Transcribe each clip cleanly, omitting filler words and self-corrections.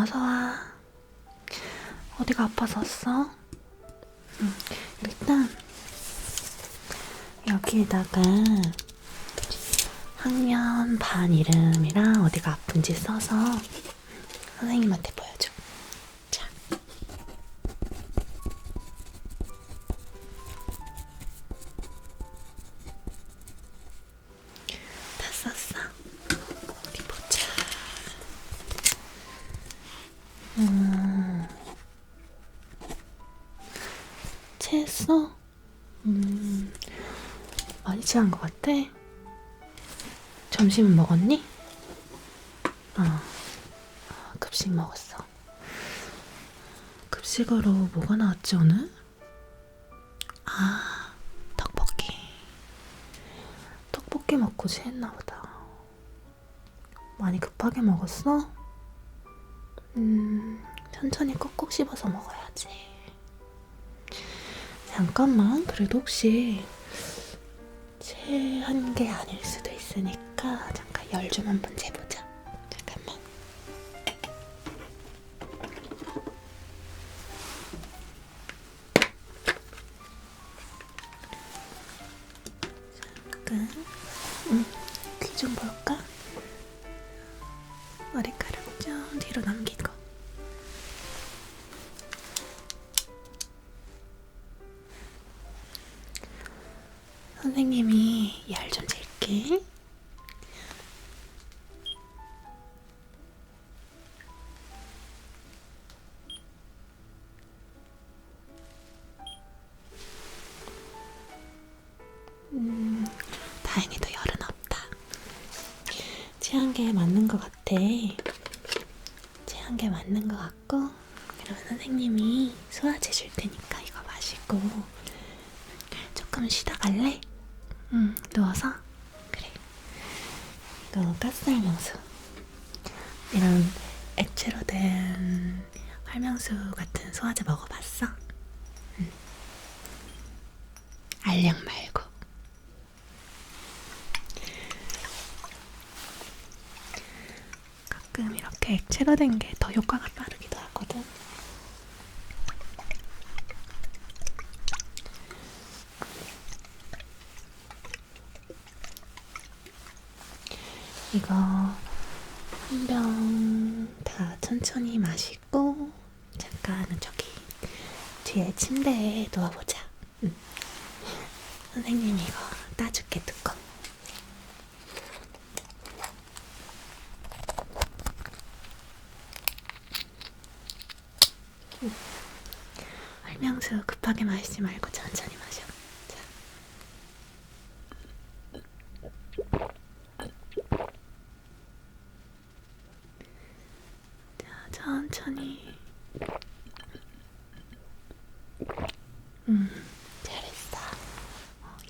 어서와. 어디가 아파서 왔어? 일단 여기에다가 학년 반 이름이랑 어디가 아픈지 써서 선생님한테 보여줘. 자. 다 썼어. 어디 보자. 체했어? 많이 체한 것 같아? 점심은 먹었니? 급식 먹었어. 급식으로 뭐가 나왔지 오늘? 떡볶이. 떡볶이 먹고 체했나 보다. 많이 급하게 먹었어? 천천히 꼭꼭 씹어서 먹어야지. 잠깐만, 그래도 혹시 체한 게 아닐 수도 있으니까 잠깐 열 좀 한번 재보자. 잠깐만. 잠깐. 귀 좀 볼까? 머리카락 좀 뒤로 넘기고. 선생님이 열 좀 잴게. 다행히도 열은 없다. 체한 게 맞는 것 같아. 체한 게 맞는 것 같고, 그러면 선생님이 소화제 줄 테니까 이거 마시고 조금 쉬다 갈래? 누워서? 그래. 이거 가스활명수. 이런 액체로 된 활명수 같은 소화제 먹어봤어? 알약 말고. 가끔 이렇게 액체로 된 게 더 효과가 빠르기도 하거든. 이거 한 병 다 천천히 마시고 잠깐은 저기 뒤에 침대에 누워보자. 선생님이 이거 따줄게, 뚜껑. 활명수 급하게 마시지 말고 천천히 마셔. 자, 천천히. 잘했어.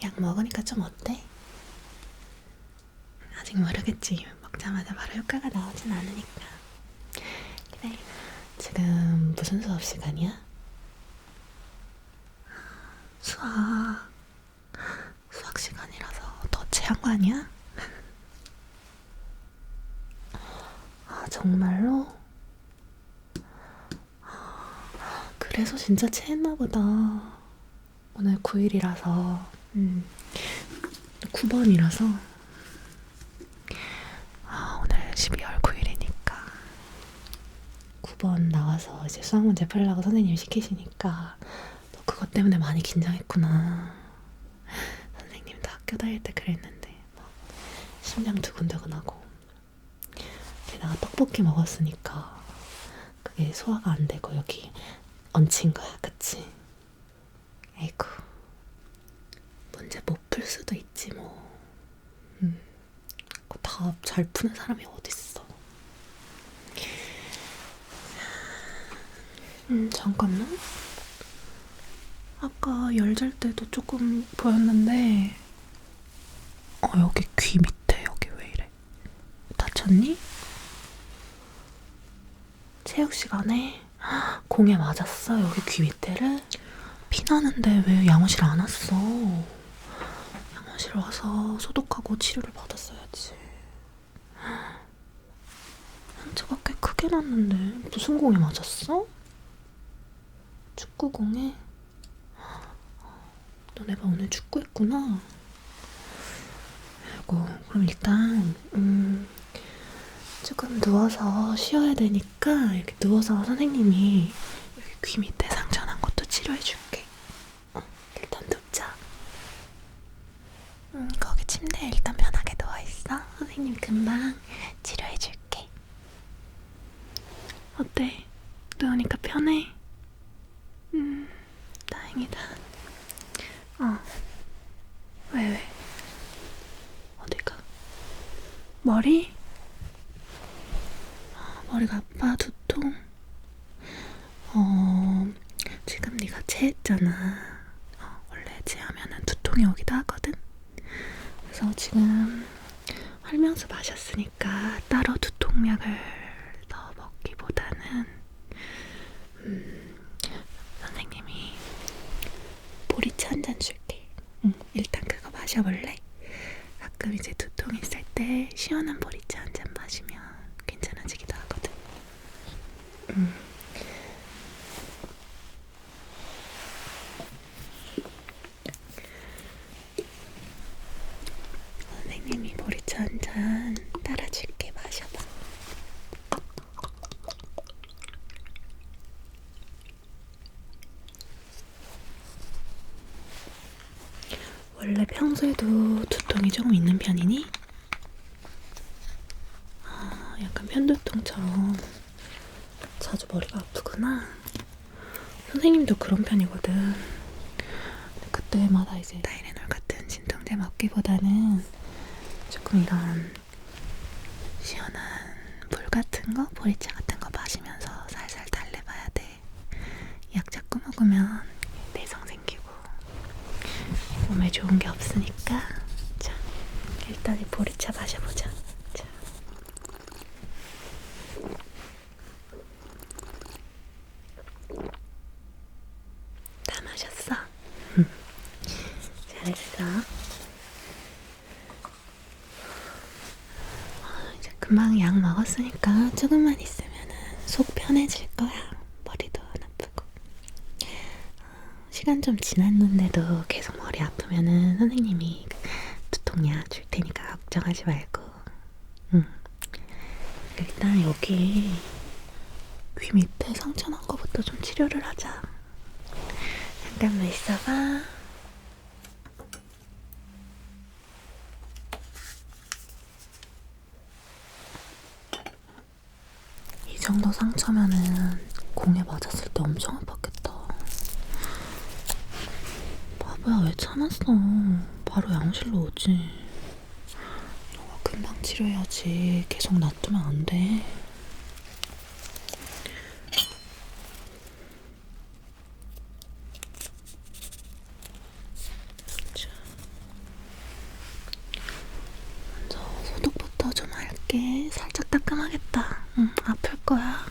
약 먹으니까 좀 어때? 아직 모르겠지. 먹자마자 바로 효과가 나오진 않으니까. 그래. 지금 무슨 수업 시간이야? 수학 시간이라서 더 체한 거 아니야? 정말로? 그래서 진짜 체했나 보다. 오늘 9일이라서 9번이라서 오늘 12월 9일이니까 9번 나와서 이제 수학 문제 풀려고 선생님이 시키시니까 너 그것 때문에 많이 긴장했구나. 선생님도 학교 다닐 때 그랬는데 막 심장 두근두근하고 게다가 떡볶이 먹었으니까 그게 소화가 안 되고 여기 얹힌 거야, 그치? 에이구, 문제 못 풀 수도 있지 뭐. 다 잘 푸는 사람이 어딨어. 잠깐만. 아까 열 잘 때도 조금 보였는데 여기 귀 밑에 여기 왜 이래? 다쳤니? 체육 시간에 공에 맞았어, 여기 귀 밑에를. 피나는데 왜 양호실 안 왔어? 양호실 와서 소독하고 치료를 받았어야지. 상처가 꽤 크게 크게 났는데 무슨 공에 맞았어? 축구공에? 너네가 오늘 축구했구나. 아이고, 그럼 일단 조금 누워서 쉬어야 되니까 이렇게 누워서 선생님이 여기 귀 밑에 상처 난 것도 치료해줄게. 일단 눕자. 거기 침대에 일단 편하게 누워있어. 선생님이 금방 치료해줄게. 어때? 누우니까 편해? 다행이다. 왜? 어디가? 머리? 머리가 아파? 두통? 지금 네가 체했잖아. 원래 체하면은 두통이 오기도 하거든. 그래서 지금 활명수 마셨으니까 따로 두통약을 더 먹기보다는 선생님이 보리차 한 잔 줄게. 일단 그거 마셔볼래? 가끔 이제 두통 있을 때 시원한 보리차 한 잔 마시면 괜찮아지기도 하거든. 선생님이 보리차 한 잔 따라줄게. 마셔봐. 원래 평소에도 두통이 조금 있는 편이니? 약간 편두통처럼 자주 머리가 아프구나. 선생님도 그런 편이거든. 그때마다 이제 타이레놀 같은 진통제 먹기보다는 조금 이런 시원한 물 같은 거, 보리차 같은 거 마시면서 살살 달래봐야 돼. 약 자꾸 먹으면 내성 생기고 몸에 좋은 게 없으니까. 자, 일단 이 보리차 마셔보자. 자. 다 마셨어? 잘했어. 금방 약 먹었으니까 조금만 있으면은 속 편해질 거야. 머리도 안 아프고. 시간 좀 지났는데도 계속 머리 아프면은 선생님이 두통약 줄 테니까 걱정하지 말고. 일단 여기 귀 밑에 상처 난 거부터 좀 치료를 하자. 잠깐만 있어봐. 이 정도 상처면은 공에 맞았을 때 엄청 아팠겠다. 바보야, 왜 참았어? 바로 양실로 오지. 너가 금방 치료해야지. 계속 놔두면 안 돼. 자, 먼저 소독부터 좀 할게. 살짝 따끔하겠다. 아플 거야.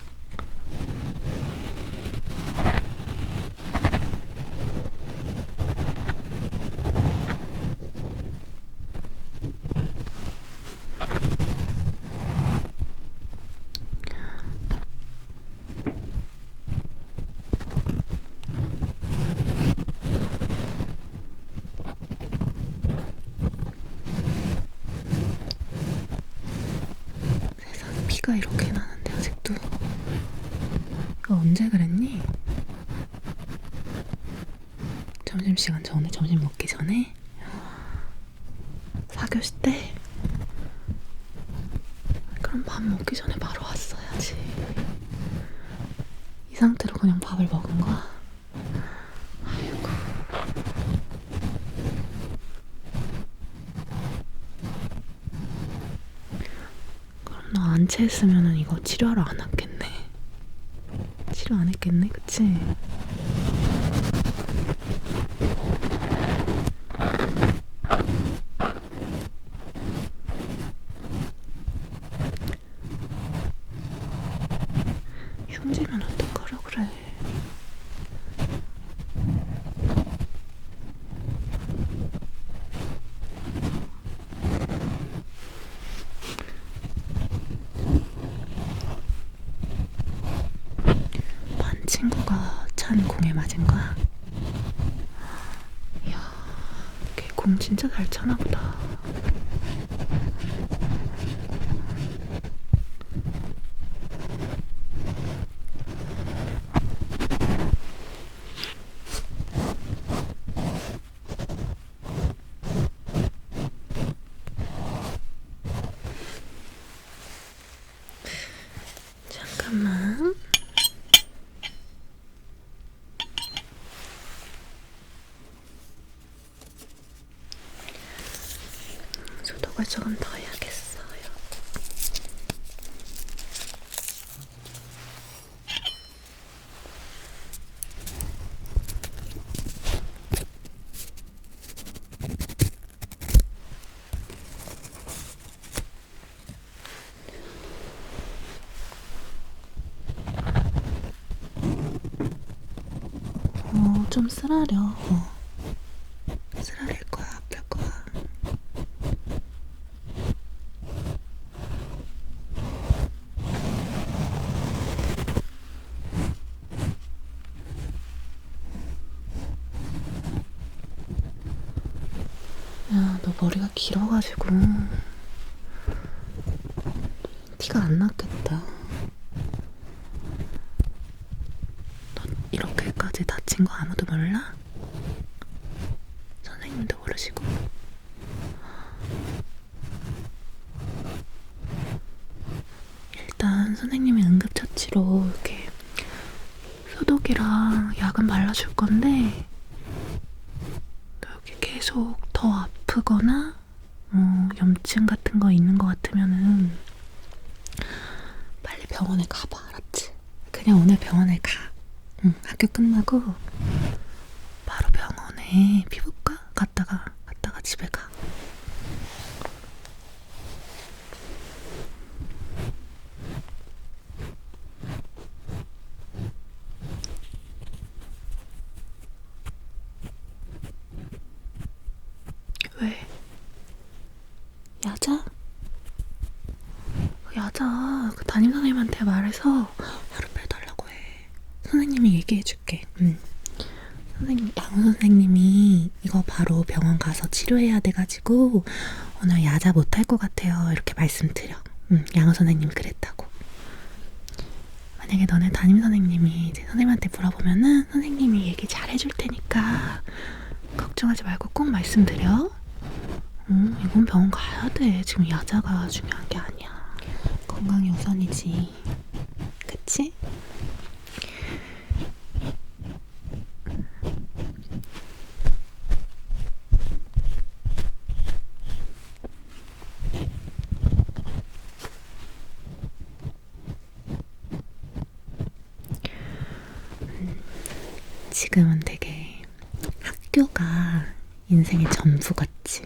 세상에, 피가 이렇게 나는데 아직도. 이거 언제 그랬니? 점심시간 전에? 점심 먹기 전에? 4교시 때? 그럼 밥 먹기 전에 바로 왔어야지. 이 상태로 그냥 밥을 먹은 거야? 아이고. 그럼 너 안 체했으면은 이거 치료하러 안 왔겠네. 치료 안 했겠네, 그치? 흉지면 어떡하라 그래. 친구가 찬 공에 맞은 거야? 이야, 걔 공 진짜 잘 차나 보다. 잠깐만. 소독을 조금 더 해야겠어요. 좀 쓰라려. 쓰라릴 거야, 아플 거야. 야, 너 머리가 길어가지고 티가 안 났겠다. 너 이렇게까지 다친 거 아무도 몰라? 선생님도 모르시고. 일단 선생님이 응급처치로 이렇게 소독이랑 약은 발라줄 건데, 너 여기 계속 더 아프거나 염증 같은 거 있는 거 같으면은 빨리 병원에 가봐, 알았지? 그냥 오늘 병원에 가. 학교 끝나고 바로 병원에 피부과 갔다가 집에 가. 왜? 야자? 야자. 그 담임선생님한테 말해서 하루 빼달라고 해. 선생님이 얘기해줄게. 양호 선생님이 이거 바로 병원 가서 치료해야 돼가지고 오늘 야자 못할 것 같아요, 이렇게 말씀드려. 양호 선생님이 그랬다고. 만약에 너네 담임 선생님이 이제 선생님한테 물어보면은 선생님이 얘기 잘 해줄 테니까 걱정하지 말고 꼭 말씀드려. 이건 병원 가야 돼. 지금 야자가 중요한 게 아니야. 건강이 우선이지. 그치? 지금은 되게 학교가 인생의 전부 같지.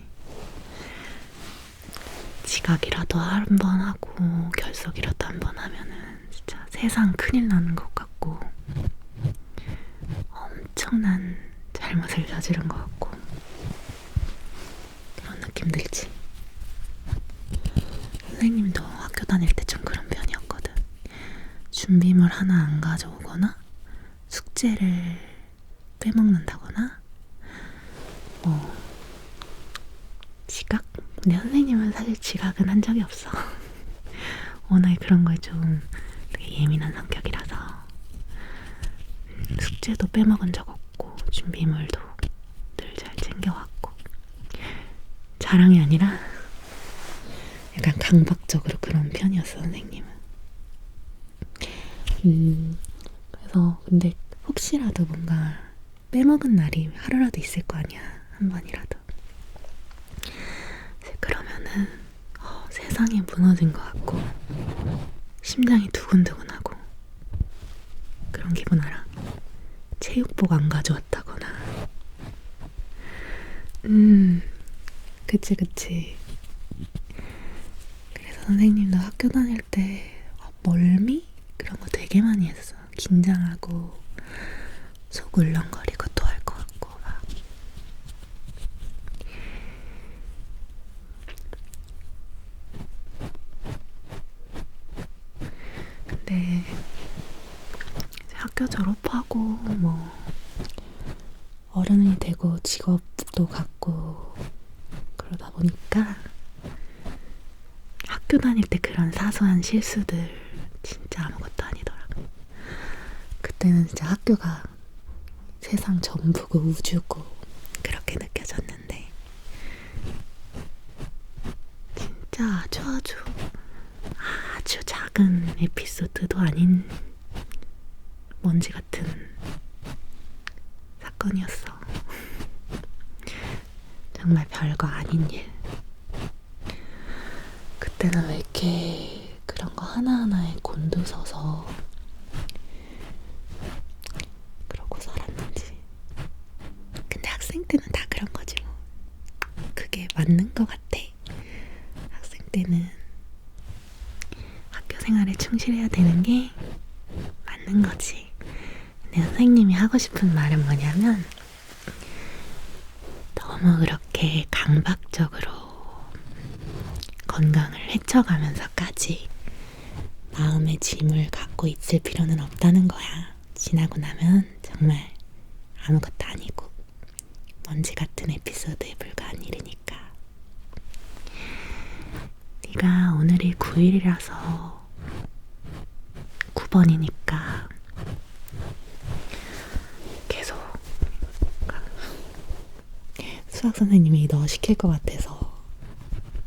지각이라도 한 번 하고 결석이라도 한 번 하면은 진짜 세상 큰일 나는 것 같고 엄청난 잘못을 저지른 것 같고 그런 느낌 들지. 선생님도 학교 다닐 때 좀 그런 편이었거든. 준비물 하나 안 가져오거나 숙제를 빼먹는다거나 지각? 근데 선생님은 사실 지각은 한 적이 없어. 워낙에 그런 거에 좀 되게 예민한 성격이라서 숙제도 빼먹은 적 없고 준비물도 늘 잘 챙겨왔고. 자랑이 아니라 약간 강박적으로 그런 편이었어, 선생님은. 그래서 근데 혹시라도 뭔가 빼먹은 날이 하루라도 있을 거 아니야, 한 번이라도. 그러면은 세상이 무너진 것 같고 심장이 두근두근하고 그런 기분 알아? 체육복 안 가져왔다거나. 그치. 그래서 선생님도 학교 다닐 때 멀미? 그런 거 되게 많이 했어. 긴장하고 속 울렁거리고 토할 것 같고 막. 근데 학교 졸업하고 뭐 어른이 되고 직업도 갖고 그러다 보니까 학교 다닐 때 그런 사소한 실수들 진짜 아무것도 아니더라고. 그때는 진짜 학교가 세상 전부고 우주고 그렇게 느껴졌는데 진짜 아주 작은 에피소드도 아닌 먼지 같은 사건이었어. 정말 별거 아닌 일. 그때는 왜 이렇게 그런 거 하나하나에 곤두서서 그러고 살았는지. 근데 학생 때는 다 그런 거지 뭐. 그게 맞는 거 같아. 학생 때는 학교 생활에 충실해야 되는 게 맞는 거지. 근데 선생님이 하고 싶은 말은 뭐냐면 너무 그렇게 강박적으로 건강을 해쳐가면서까지 마음의 짐을 갖고 있을 필요는 없다는 거야. 지나고 나면 정말 아무것도 아니고 먼지 같은 에피소드에 불과한 일이니까. 네가 오늘이 9일이라서 9번이니까 계속 수학 선생님이 너 시킬 것 같아서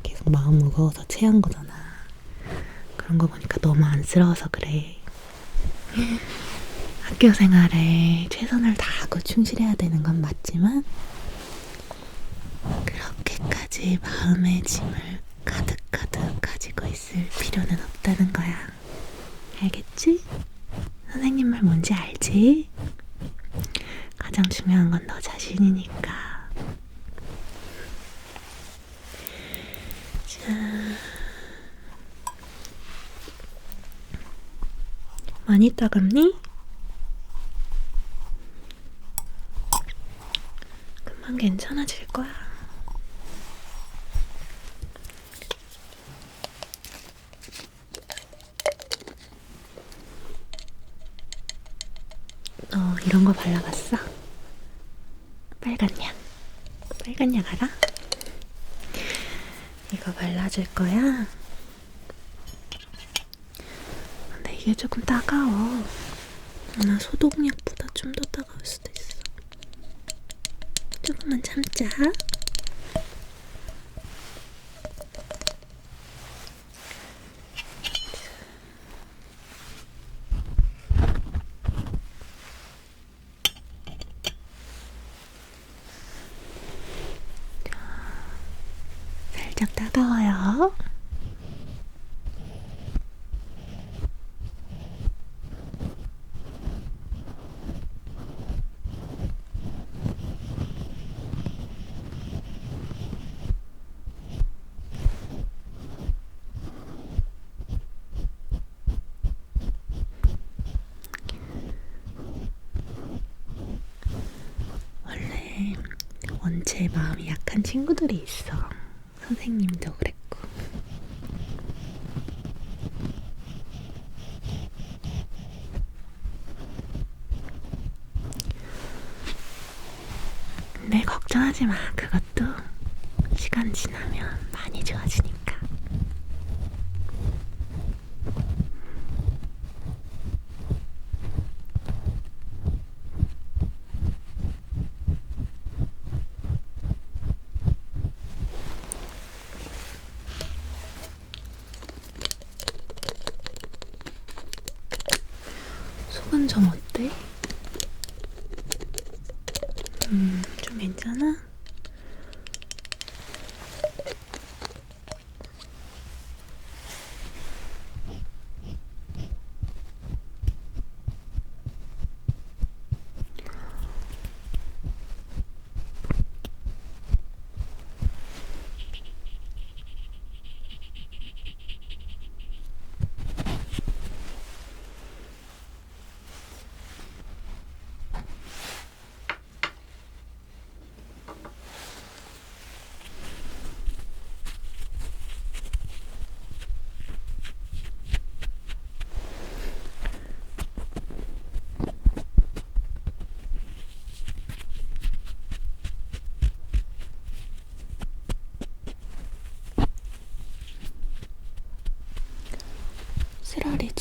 계속 마음 무거워서 체한 거잖아. 그런 거 보니까 너무 안쓰러워서 그래. 학교 생활에 최선을 다하고 충실해야 되는 건 맞지만 그렇게까지 마음의 짐을 가득가득 가지고 있을 필요는 없다는 거야. 알겠지? 선생님 말 뭔지 알지? 가장 중요한 건 너 자신이니까. 자, 많이 따갑니? 금방 괜찮아질 거야. 너 이런 거 발라봤어? 빨간 약. 빨간 약 알아? 이거 발라줄 거야. 근데 이게 조금 따가워. 아마 소독약보다 좀 더 따가울 수도 있어. 조금만 참자. 살짝 따가워요. 원래 원체 마음이 약한 친구들이 있어. 선생님도 그랬고. 근데 걱정하지 마. 그것도 시간 지나면 많이 좋아지니까. 속은 좀 어때? 좀 괜찮아?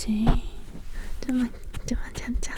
그렇지. 좀만 참자.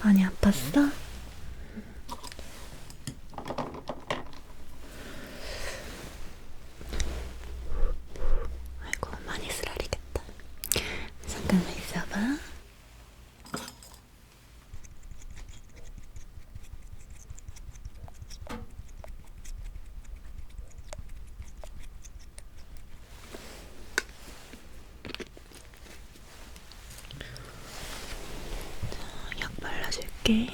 많이 아팠어? 아이고, 많이 쓰라리겠다. 잠깐만 있어봐. 약 발라줄게.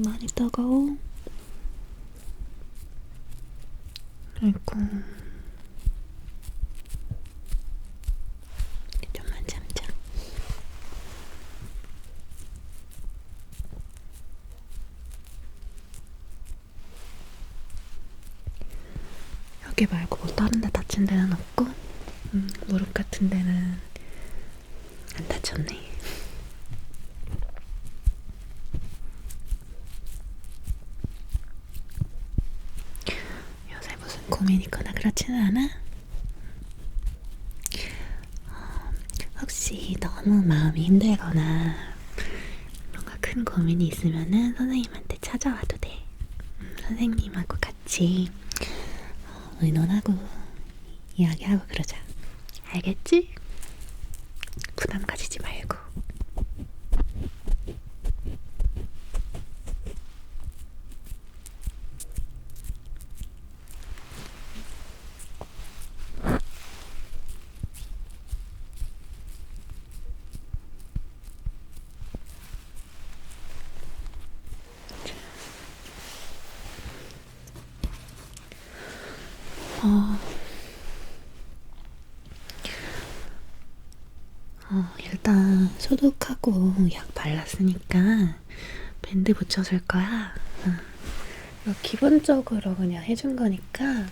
많이 따가워. 아이고. 좀만 참자. 여기 말고 뭐 다른 데 다친 데는 없고? 무릎 같은 데는 안 다쳤네. 요새 무슨 고민 있거나 그렇지는 않아? 혹시 너무 마음이 힘들거나 뭔가 큰 고민이 있으면은 선생님한테 찾아와도 돼. 선생님하고 같이 의논하고 이야기하고 그러자. 알겠지? 부담 가지지 말고. 일단 소독하고 약 발랐으니까 밴드 붙여줄 거야. 이거 기본적으로 그냥 해준 거니까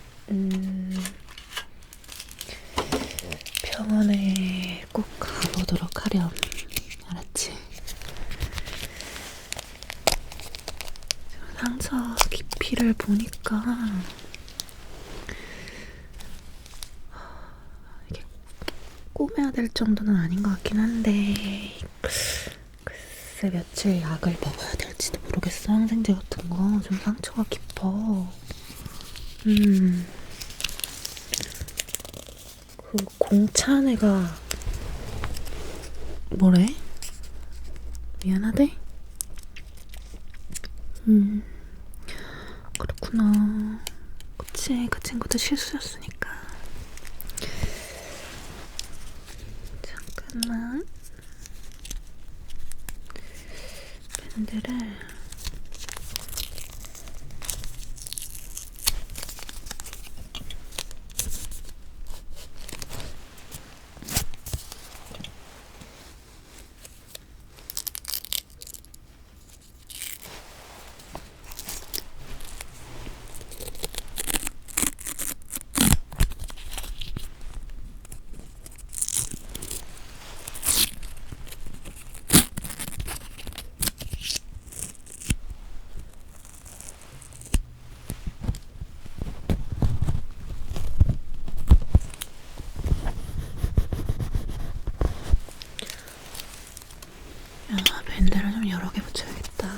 병원에 꼭 가보도록 하렴. 알았지? 상처 깊이를 보니까 이게 꼬매야 될 정도는 아닌 것 같긴 한데 글쎄 며칠 약을 먹어야 될지도 모르겠어. 항생제 같은 거 좀 상처가 깊어. 그 공찬 애가 뭐래? 미안하대? 그렇구나. 그치, 그 친구도 실수였으니까. 잠깐만. 밴드를 여러 개 붙여야겠다.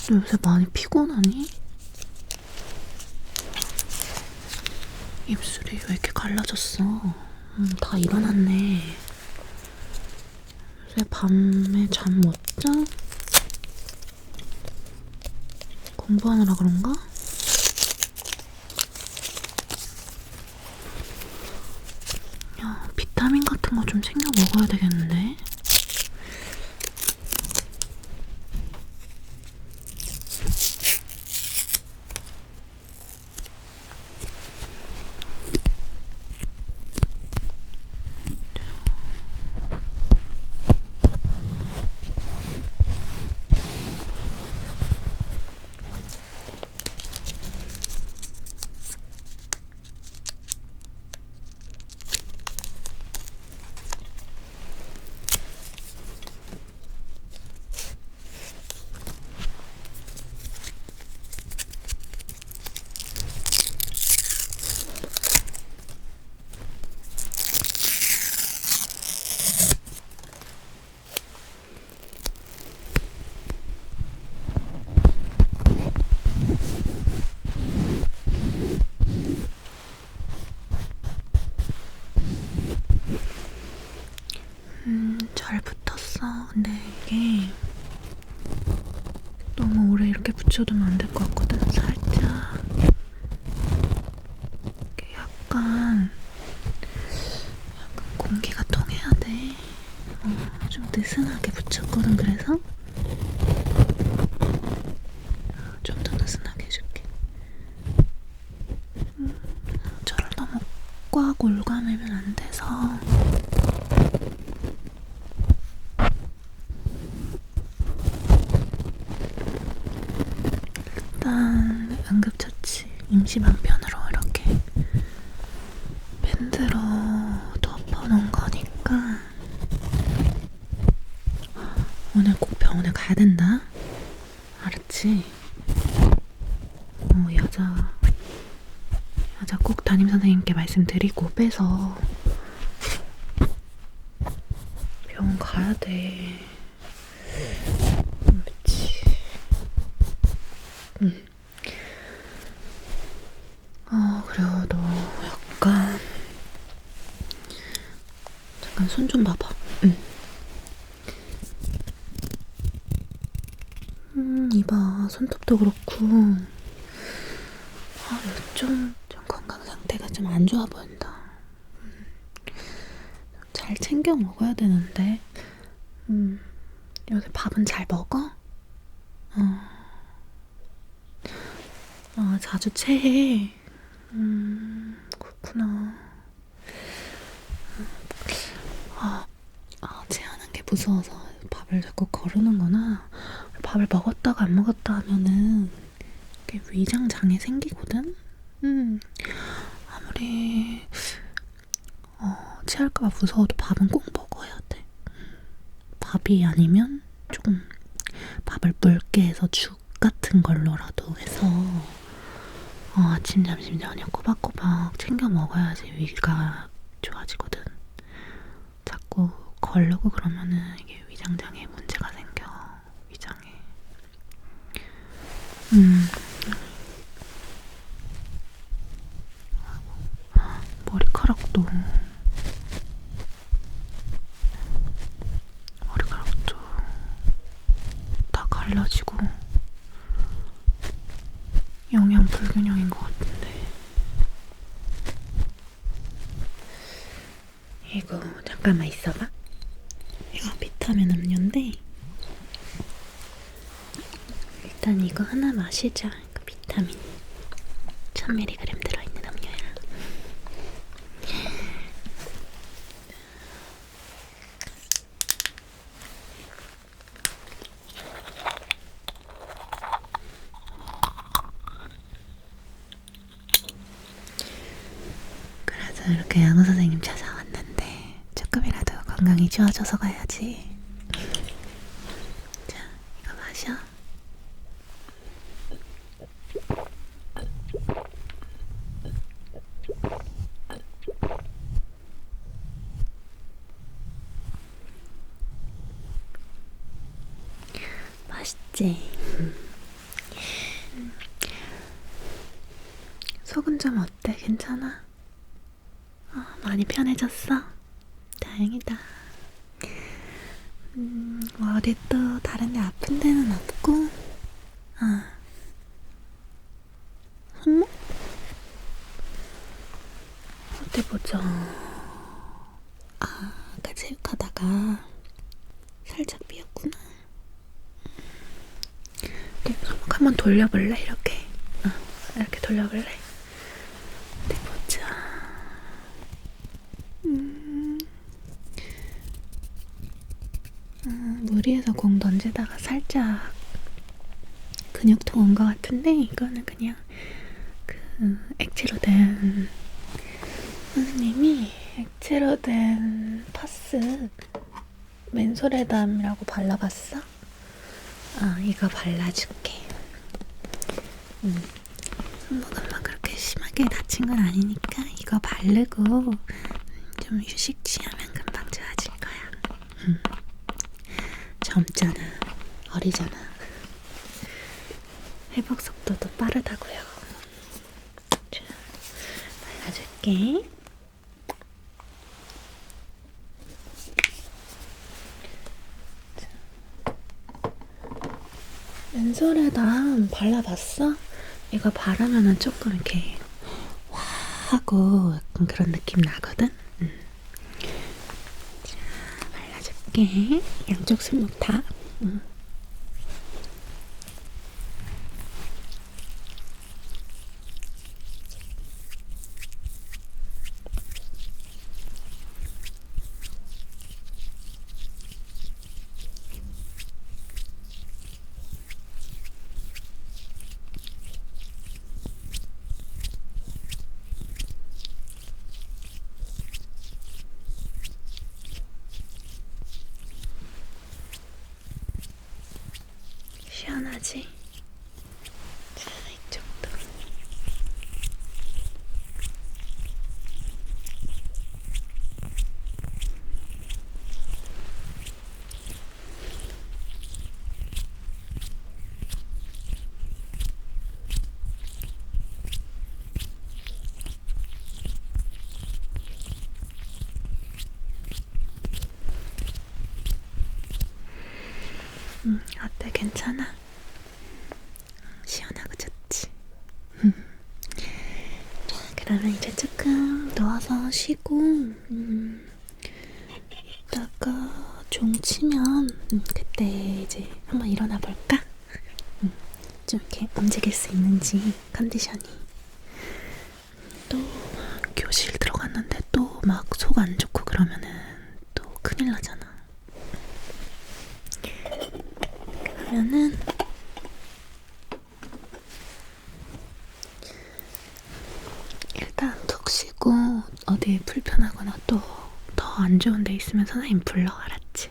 너 요새 많이 피곤하니? 입술이 왜 이렇게 갈라졌어? 다 일어났네. 요새 밤에 잠 못 자? 공부하느라 그런가? 야, 비타민 같은 거 좀 챙겨 먹어야 되겠는데? 잘 붙었어. 근데 이게 너무 오래 이렇게 붙여두면 안 될 것 같거든. 살짝 이렇게 약간 공기가 통해야 돼. 좀 느슨하게 붙였거든. 그래서 좀 더 느슨하게 해줄게. 저를 너무 꽉 올가매면 안 돼서. 일단 응급처치 임시방편으로 이렇게 밴드로 덮어놓은 거니까 오늘 꼭 병원에 가야 된다. 알았지? 여자 꼭 담임선생님께 말씀드리고 빼서 병원 가야 돼. 그렇지. 그래요. 너 약간 잠깐 손 좀 봐봐. 이봐. 손톱도 그렇고 좀 건강 상태가 좀 안 좋아 보인다. 잘 챙겨 먹어야 되는데. 요새 밥은 잘 먹어? 자주 체해. 그렇구나. 체하는 게 무서워서 밥을 자꾸 거르는구나. 밥을 먹었다가 안 먹었다 하면은 이게 위장 장애 생기거든? 아무리 체할까봐 무서워도 밥은 꼭 먹어야 돼. 밥이 아니면 조금 밥을 묽게 해서 죽 같은 걸로라도 해서 아침, 점심, 저녁 꼬박꼬박 챙겨 먹어야지 위가 좋아지거든. 자꾸 거르고 그러면은 이게 위장장애 문제가 생겨. 위장에. 머리카락도 다 갈라지고 영양 불균형인 것 같은데. 이거 잠깐만 있어봐. 이거 비타민 음료 마시자. 그 비타민 1000mg 들어있는 음료야. 그래서 이렇게 양호 선생님 찾아왔는데 조금이라도 건강이 좋아져서 가야지. 자, 이거 마셔. 맛있지? 속은 좀 어때? 괜찮아? 많이 편해졌어? 다행이다. 뭐 어디 또 다른 데 아픈 데는 없고? 손목? 어디 보자. 아까 체육하다가 살짝 삐었구나. 손목 한번 돌려볼래? 이렇게. 이렇게 돌려볼래? 어디 보자. 무리해서 공 던지다가 살짝 근육통 온 것 같은데 이거는 그냥 그 액체로 된 선생님이 액체로 된 파스 맨솔에담이라고 발라봤어? 이거 발라줄게. 손목은 막 그렇게 심하게 다친 건 아니니까 이거 바르고 좀 휴식 취하면 금방 좋아질 거야. 젊잖아. 어리잖아. 회복 속도도 빠르다고요. 자, 발라줄게. 맨솔에다 발라봤어? 이거 바르면은 조금 이렇게 와 하고 약간 그런 느낌 나거든? 자, 발라줄게. 양쪽 손목 다. 시원하지? 자, 이쪽도. 어때? 괜찮아? 시원하고 좋지? 자, 그러면 이제 조금 누워서 쉬고 이따가 종 치면 그때 이제 한번 일어나 볼까? 좀 이렇게 움직일 수 있는지 컨디션이. 또 교실 들어갔는데 또 막 속 안 좋고 그러면은 또 큰일 나잖아. 그러면은 일단 푹 쉬고 어디 불편하거나 또 더 안 좋은 데 있으면 선생님 불러. 알았지?